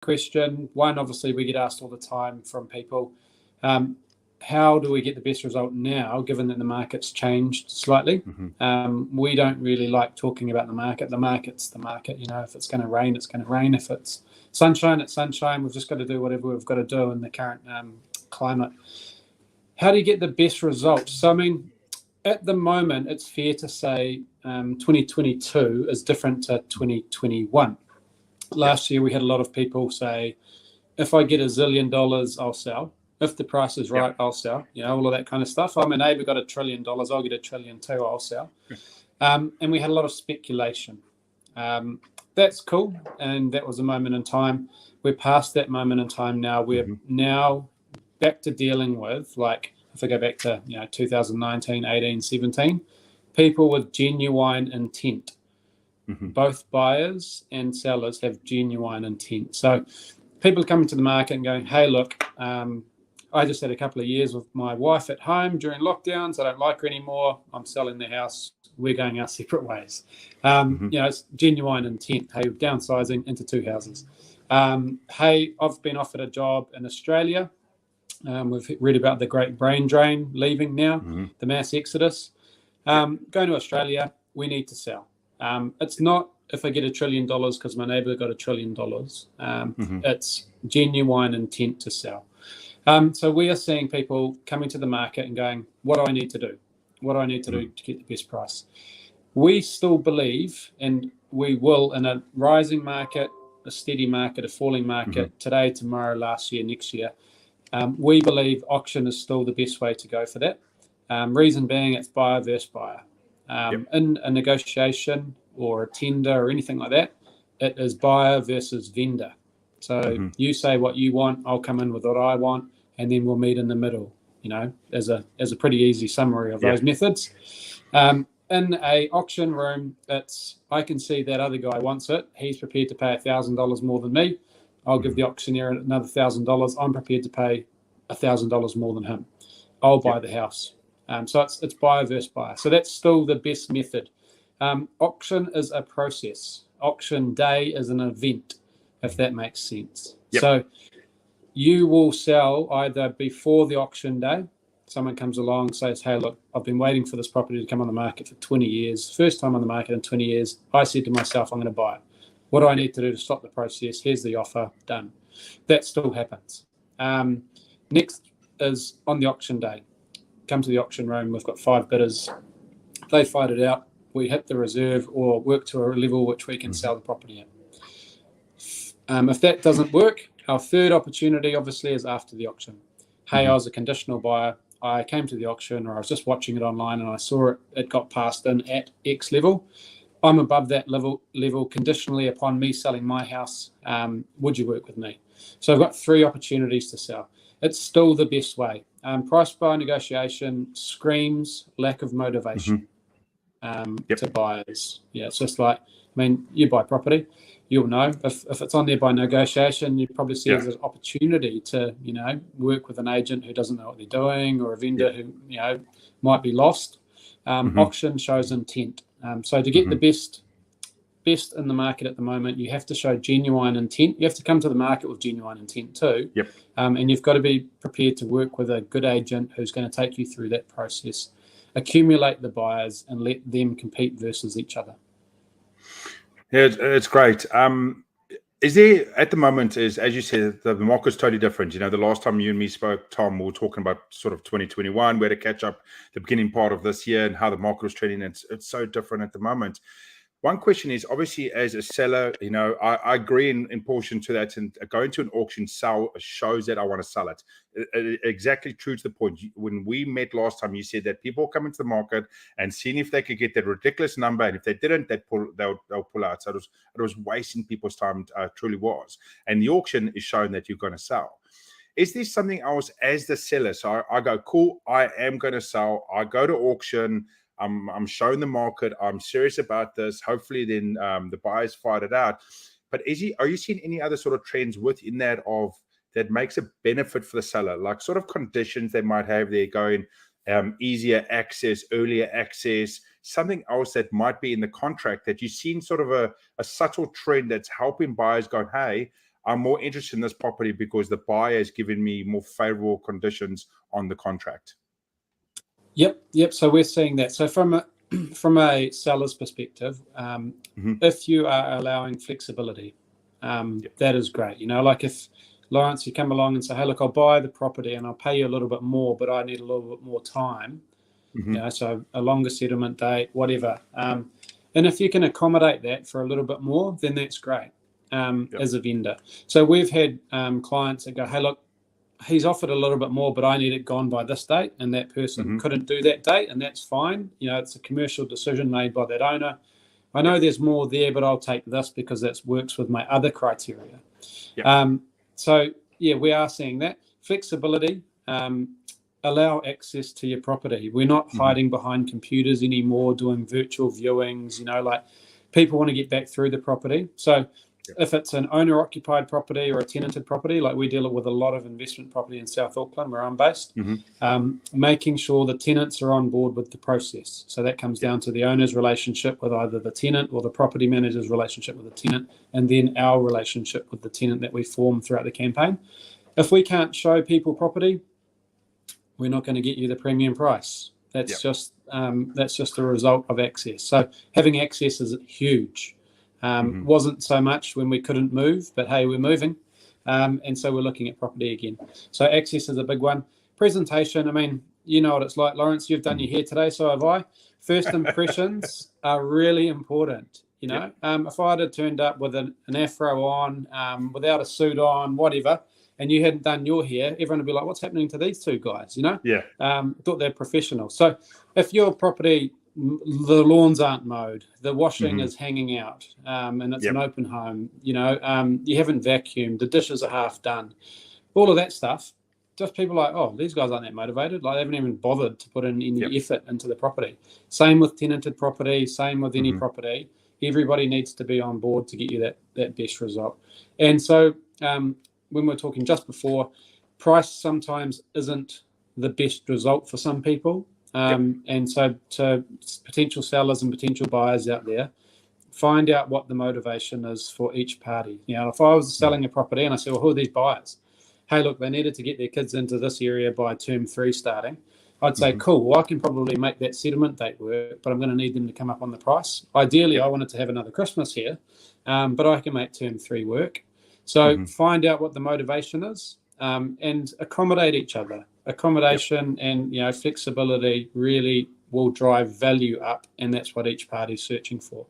question. One, obviously, we get asked all the time from people, how do we get the best result now, given that the market's changed slightly? We don't really like talking about the market. The market's the market. If it's going to rain, it's going to rain. If it's sunshine, it's sunshine. We've just got to do whatever we've got to do in the current climate. How do you get the best results? So, I mean, at the moment, it's fair to say 2022 is different to 2021. Last year, we had a lot of people say, if I get $1 zillion, I'll sell. If the price is right, I'll sell. All of that kind of stuff. My neighbour got $1 trillion, I'll get $1 trillion too, I'll sell. And we had a lot of speculation. That's cool. And that was a moment in time. We're past that moment in time now. We're now back to dealing with, like, if I go back to 2019, 18, 17, people with genuine intent. Both buyers and sellers have genuine intent. So people are coming to the market and going, hey, look, I just had a couple of years with my wife at home during lockdowns. I don't like her anymore. I'm selling the house. We're going our separate ways. It's genuine intent. Hey, downsizing into 2 houses. Hey, I've been offered a job in Australia. We've read about the great brain drain leaving now, the mass exodus. Going to Australia, we need to sell. It's not if I get $1 trillion because my neighbour got $1 trillion. It's genuine intent to sell. So we are seeing people coming to the market and going, what do I need to do? What do I need to do to get the best price? We still believe, and we will, in a rising market, a steady market, a falling market, today, tomorrow, last year, next year, we believe auction is still the best way to go for that. Reason being, it's buyer versus buyer. In a negotiation or a tender or anything like that, it is buyer versus vendor. So you say what you want, I'll come in with what I want, and then we'll meet in the middle, as a pretty easy summary of those methods. In a auction room, I can see that other guy wants it. He's prepared to pay $1,000 more than me. I'll give the auctioneer another $1,000. I'm prepared to pay $1,000 more than him. I'll buy the house. So it's buyer versus buyer. So that's still the best method. Auction is a process. Auction day is an event, if that makes sense. So you will sell either before the auction day. Someone comes along and says, hey, look, I've been waiting for this property to come on the market for 20 years. First time on the market in 20 years. I said to myself, I'm going to buy it. What do I need to do to stop the process? Here's the offer. Done. That still happens. Next is on the auction day. Come to the auction room. We've got 5 bidders. They fight it out. We hit the reserve or work to a level which we can sell the property at. If that doesn't work, our third opportunity obviously is after the auction. Hey, I was a conditional buyer. I came to the auction, or I was just watching it online and I saw it got passed in at X level. I'm above that level conditionally upon me selling my house. Would you work with me? So I've got 3 opportunities to sell. It's still the best way. Price buy negotiation screams lack of motivation to buyers. Yeah, it's just like, you buy property, you'll know. If it's on there by negotiation, you probably see it as an opportunity to, work with an agent who doesn't know what they're doing, or a vendor who, might be lost. Auction shows intent. So to get the best in the market at the moment, you have to show genuine intent. You have to come to the market with genuine intent too. And you've got to be prepared to work with a good agent who's going to take you through that process, accumulate the buyers and let them compete versus each other. Yeah, it's great. Is there, at the moment, as you said, the market's totally different. The last time you and me spoke, Tom, we were talking about sort of 2021. We had to catch up the beginning part of this year and how the market was trading. It's so different at the moment. One question is, obviously, as a seller, I agree in portion to that. And going to an auction shows that I want to sell it. Exactly true to the point. When we met last time, you said that people come into the market and seeing if they could get that ridiculous number. And if they didn't, they'll pull out. So it was wasting people's time, truly was. And the auction is showing that you're going to sell. Is there something else as the seller? So I go, cool, I am going to sell. I go to auction. I'm showing the market. I'm serious about this. Hopefully, then the buyers fight it out. But are you seeing any other sort of trends within that that makes a benefit for the seller, like sort of conditions they might have there going easier access, earlier access, something else that might be in the contract that you've seen sort of a subtle trend that's helping buyers go, hey, I'm more interested in this property because the buyer has given me more favorable conditions on the contract. Yep. So we're seeing that. So from a seller's perspective, if you are allowing flexibility, that is great. You know, like if Lawrence, you come along and say, hey, look, I'll buy the property and I'll pay you a little bit more, but I need a little bit more time. You know, so a longer settlement date, whatever. And if you can accommodate that for a little bit more, then that's great as a vendor. So we've had clients that go, hey, look, he's offered a little bit more, but I need it gone by this date, and that person couldn't do that date, and that's fine. You know, it's a commercial decision made by that owner. I know there's more there, but I'll take this because that works with my other criteria. So, yeah, we are seeing that. Flexibility, allow access to your property. We're not hiding behind computers anymore, doing virtual viewings, you know, like people want to get back through the property. So if it's an owner-occupied property or a tenanted property, like we deal with a lot of investment property in South Auckland, where I'm based, making sure the tenants are on board with the process. So that comes down to the owner's relationship with either the tenant or the property manager's relationship with the tenant, and then our relationship with the tenant that we form throughout the campaign. If we can't show people property, we're not going to get you the premium price. That's just the result of access. So having access is huge. Wasn't so much when we couldn't move, but hey, we're moving. And so we're looking at property again. So access is a big one. Presentation, I mean, you know what it's like, Lawrence, you've done your hair today, so have I. First impressions are really important. You know, if I had turned up with an afro on, without a suit on, whatever, and you hadn't done your hair, everyone would be like, what's happening to these two guys, you know? Thought they're professional. So if your property, the lawns aren't mowed, the washing is hanging out, and it's an open home, you know, you haven't vacuumed, the dishes are half done, all of that stuff, just people like, oh, these guys aren't that motivated. Like they haven't even bothered to put in any effort into the property. Same with tenanted property, same with any property. Everybody needs to be on board to get you that best result. And so when we're talking just before, price sometimes isn't the best result for some people. And so to potential sellers and potential buyers out there, find out what the motivation is for each party. You know, if I was selling a property and I said, well, who are these buyers? Hey, look, they needed to get their kids into this area by term 3 starting. I'd say, cool, well, I can probably make that settlement date work, but I'm going to need them to come up on the price. Ideally, I wanted to have another Christmas here, but I can make term 3 work. So find out what the motivation is and accommodate each other. Accommodation and, you know, flexibility really will drive value up, and that's what each party's searching for.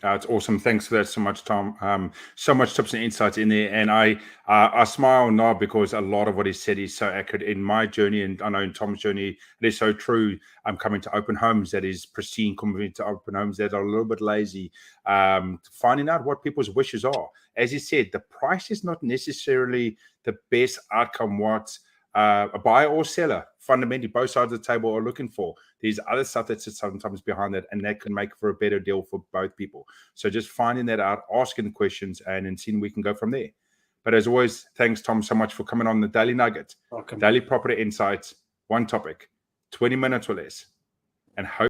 It's awesome. Thanks for that so much, Tom. So much tips and insights in there. And I smile now because a lot of what he said is so accurate in my journey. And I know in Tom's journey, it is so true. I'm coming to open homes that is pristine, coming to open homes that are a little bit lazy, finding out what people's wishes are. As he said, the price is not necessarily the best outcome what a buyer or seller, fundamentally, both sides of the table are looking for. There's other stuff that sits sometimes behind that, and that can make for a better deal for both people. So just finding that out, asking questions, and then seeing we can go from there. But as always, thanks, Tom, so much for coming on the Daily Nugget. Welcome. Daily Property Insights, one topic, 20 minutes or less. And hope